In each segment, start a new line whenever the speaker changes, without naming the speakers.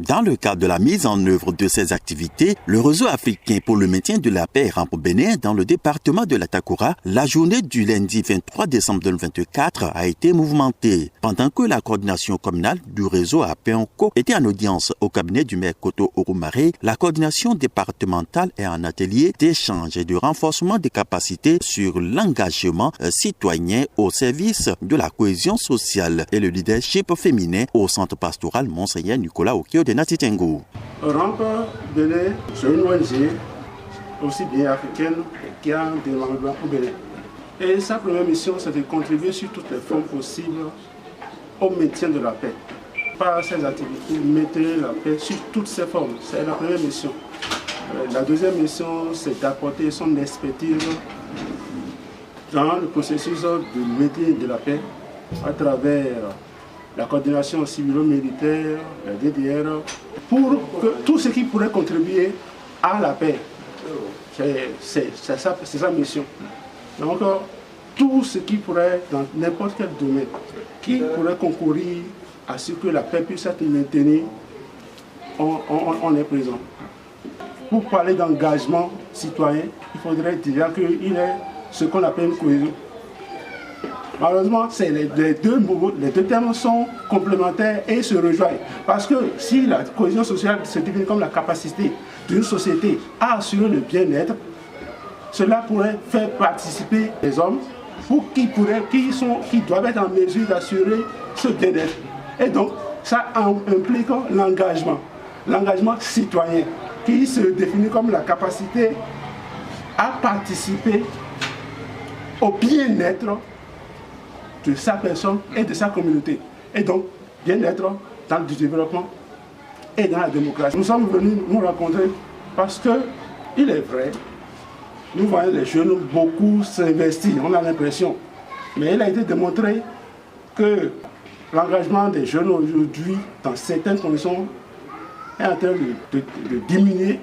Dans le cadre de la mise en œuvre de ces activités, le réseau africain pour le maintien de la paix Rampe Bénin dans le département de la Takora, la journée du lundi 23 décembre 2024 a été mouvementée. Pendant que la coordination communale du réseau à Péonko était en audience au cabinet du maire Koto Orumare, la coordination départementale est en atelier d'échange et de renforcement des capacités sur l'engagement citoyen au service de la cohésion sociale et le leadership féminin au centre pastoral Monseigneur Nicolas Okio de Natitengo.
Rampe Bénin, c'est une ONG aussi bien africaine qui a un développement au Bénin. Et sa première mission, c'est de contribuer sur toutes les formes possibles au maintien de la paix. Par ces activités, maintenir la paix sur toutes ses formes. C'est la première mission. La deuxième mission, c'est d'apporter son expertise dans le processus de maintien de la paix à travers la coordination civilo-militaire, la DDR, pour que tout ce qui pourrait contribuer à la paix, c'est sa mission. Donc, tout ce qui pourrait, dans n'importe quel domaine, qui pourrait concourir à ce que la paix puisse être maintenue, on est présent. Pour parler d'engagement citoyen, il faudrait déjà qu'il ait ce qu'on appelle une cohésion. Malheureusement, les deux termes sont complémentaires et se rejoignent. Parce que si la cohésion sociale se définit comme la capacité d'une société à assurer le bien-être, cela pourrait faire participer les hommes qui doivent être en mesure d'assurer ce bien-être. Et donc, ça implique l'engagement citoyen, qui se définit comme la capacité à participer au bien-être de sa personne et de sa communauté. Et donc, bien-être dans le développement et dans la démocratie. Nous sommes venus nous rencontrer parce que, il est vrai, nous voyons les jeunes beaucoup s'investir, on a l'impression. Mais il a été démontré que l'engagement des jeunes aujourd'hui, dans certaines conditions, est en train de diminuer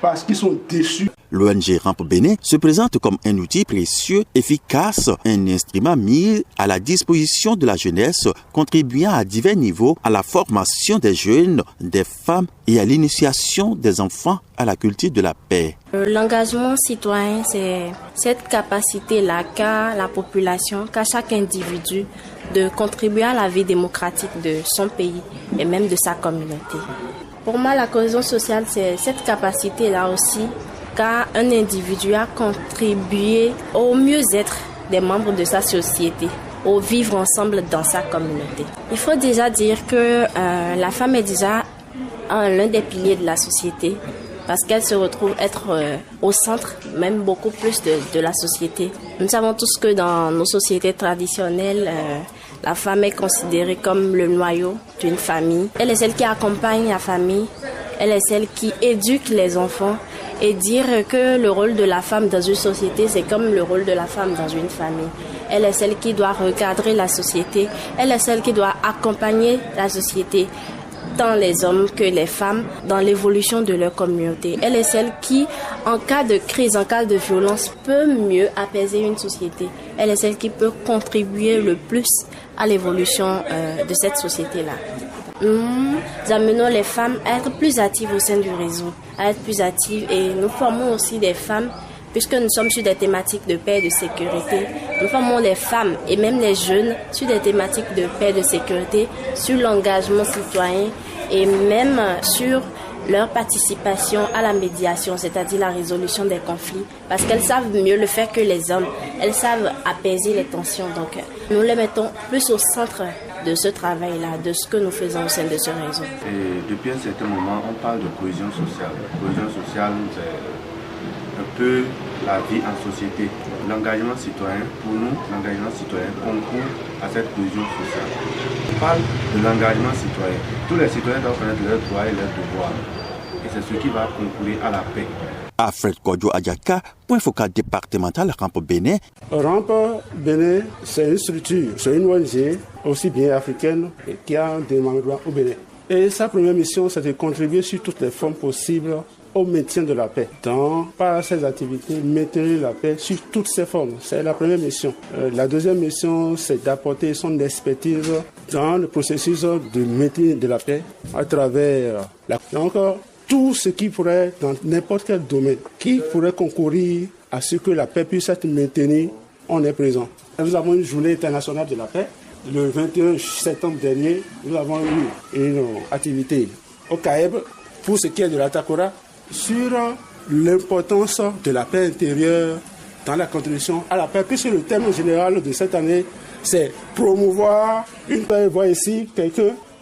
parce qu'ils sont déçus.
L'ONG Rampe Bénin se présente comme un outil précieux, efficace, un instrument mis à la disposition de la jeunesse, contribuant à divers niveaux à la formation des jeunes, des femmes et à l'initiation des enfants à la culture de la paix.
L'engagement citoyen, c'est cette capacité-là qu'a la population, qu'a chaque individu de contribuer à la vie démocratique de son pays et même de sa communauté. Pour moi, la cohésion sociale, c'est cette capacité-là aussi qu'a un individu à contribuer au mieux-être des membres de sa société, au vivre ensemble dans sa communauté. Il faut déjà dire que la femme est déjà l'un des piliers de la société parce qu'elle se retrouve être au centre, même beaucoup plus de la société. Nous savons tous que dans nos sociétés traditionnelles, la femme est considérée comme le noyau d'une famille. Elle est celle qui accompagne la famille, elle est celle qui éduque les enfants. Et dire que le rôle de la femme dans une société, c'est comme le rôle de la femme dans une famille. Elle est celle qui doit recadrer la société, elle est celle qui doit accompagner la société, tant les hommes que les femmes, dans l'évolution de leur communauté. Elle est celle qui, en cas de crise, en cas de violence, peut mieux apaiser une société. Elle est celle qui peut contribuer le plus à l'évolution de cette société-là. Nous amenons les femmes à être plus actives au sein du réseau, à être plus actives et nous formons aussi des femmes, puisque nous sommes sur des thématiques de paix et de sécurité. Nous formons les femmes et même les jeunes sur des thématiques de paix et de sécurité, sur l'engagement citoyen et même sur leur participation à la médiation, c'est-à-dire la résolution des conflits, parce qu'elles savent mieux le faire que les hommes. Elles savent apaiser les tensions. Donc, nous les mettons plus au centre de ce travail-là, de ce que nous faisons au sein de ce réseau.
Et depuis un certain moment, on parle de cohésion sociale. La cohésion sociale, c'est un peu la vie en société. L'engagement citoyen, pour nous, l'engagement citoyen concourt à cette cohésion sociale. On parle de l'engagement citoyen. Tous les citoyens doivent connaître leurs droits et leurs devoirs. Et c'est ce qui va concourir à la paix.
Alfred Kodjo Adjaka, point focal départemental Rampe Bénin.
Rampe Bénin, c'est une structure, c'est une ONG aussi bien africaine qui a un développement au Bénin. Et sa première mission, c'est de contribuer sur toutes les formes possibles au maintien de la paix. Par ces activités, maintenir la paix sur toutes ses formes. C'est la première mission. La deuxième mission, c'est d'apporter son expertise dans le processus de maintien de la paix à travers tout ce qui pourrait, dans n'importe quel domaine, qui pourrait concourir à ce que la paix puisse être maintenue, on est présent. Nous avons une journée internationale de la paix. Le 21 septembre dernier, nous avons eu une activité au CAEB pour ce qui est de la Takora sur l'importance de la paix intérieure dans la contribution à la paix, puisque le thème général de cette année, c'est promouvoir une paix. Vous voyez ici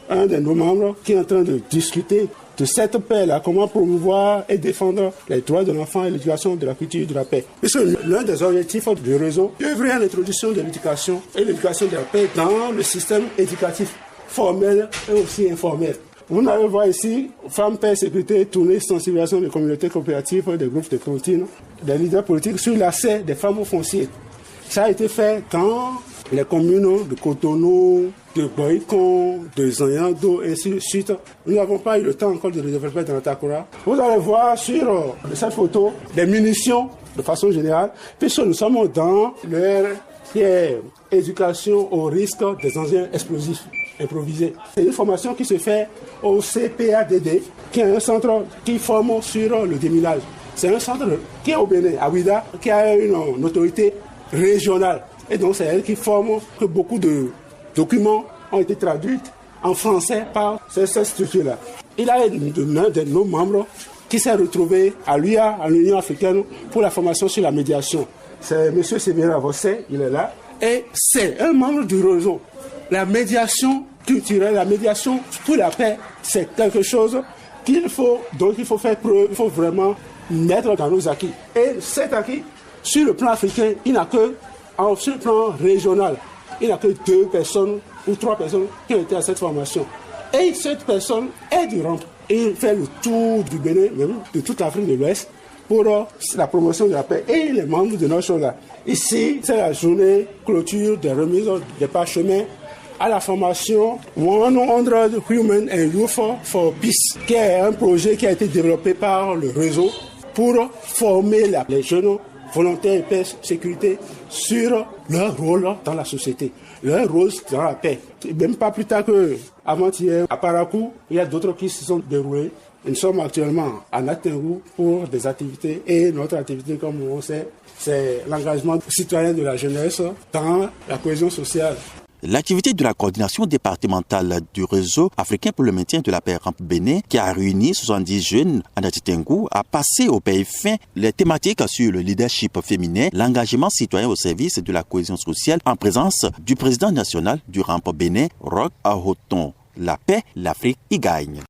un de nos membres qui est en train de discuter de cette paix-là, comment promouvoir et défendre les droits de l'enfant et l'éducation de la culture de la paix. Puisque l'un des objectifs du réseau est œuvrer à l'introduction de l'éducation et l'éducation de la paix dans le système éducatif formel et aussi informel. Vous allez voir ici, femmes, paix, sécurité, tournée, sensibilisation des communautés coopératives, des groupes de tontines, des leaders politiques sur l'accès des femmes au foncier. Ça a été fait dans les communes de Cotonou, de Boïcon, de Zanyando, et ainsi de suite. Nous n'avons pas eu le temps encore de le développer dans la Takora. Vous allez voir sur cette photo des munitions de façon générale, puisque nous sommes dans l'ère qui est éducation au risque des engins explosifs improvisés. C'est une formation qui se fait au CPADD, qui est un centre qui forme sur le déminage. C'est un centre qui est au Bénin, à Ouida, qui a une autorité régionale. Et donc c'est elle qui forme que beaucoup de documents ont été traduits en français par cette structure-là. Il a un de nos membres qui s'est retrouvé à l'UIA, à l'Union africaine, pour la formation sur la médiation. C'est M. Sébera Vossé, il est là. Et c'est un membre du réseau. La médiation culturelle, la médiation pour la paix, c'est quelque chose qu'il faut faire preuve, il faut vraiment mettre dans nos acquis. Et cet acquis, sur le plan africain, il n'a que, sur le plan régional, il n'y a que 2 personnes ou 3 personnes qui ont été à cette formation. Et cette personne est du RAMP. Et il fait le tour du Bénin, même de toute l'Afrique de l'Ouest, pour la promotion de la paix. Et il est membre de notre chose-là. Ici, c'est la journée clôture des remises des parchemins à la formation 100 Human and Youth for Peace, qui est un projet qui a été développé par le réseau pour former les jeunes volontaires paix, sécurité sur leur rôle dans la société, leur rôle dans la paix. Même pas plus tard qu'avant-hier, à Parakou, il y a d'autres qui se sont déroulés. Nous sommes actuellement à Natingou pour des activités et notre activité, comme on sait, c'est l'engagement citoyen de la jeunesse dans la cohésion sociale.
L'activité de la coordination départementale du réseau africain pour le maintien de la paix RAMP Bénin, qui a réuni 70 jeunes à Natingou, a passé au pays fin les thématiques sur le leadership féminin, l'engagement citoyen au service de la cohésion sociale en présence du président national du RAMP Bénin, Roch Ahoton. La paix, l'Afrique y gagne.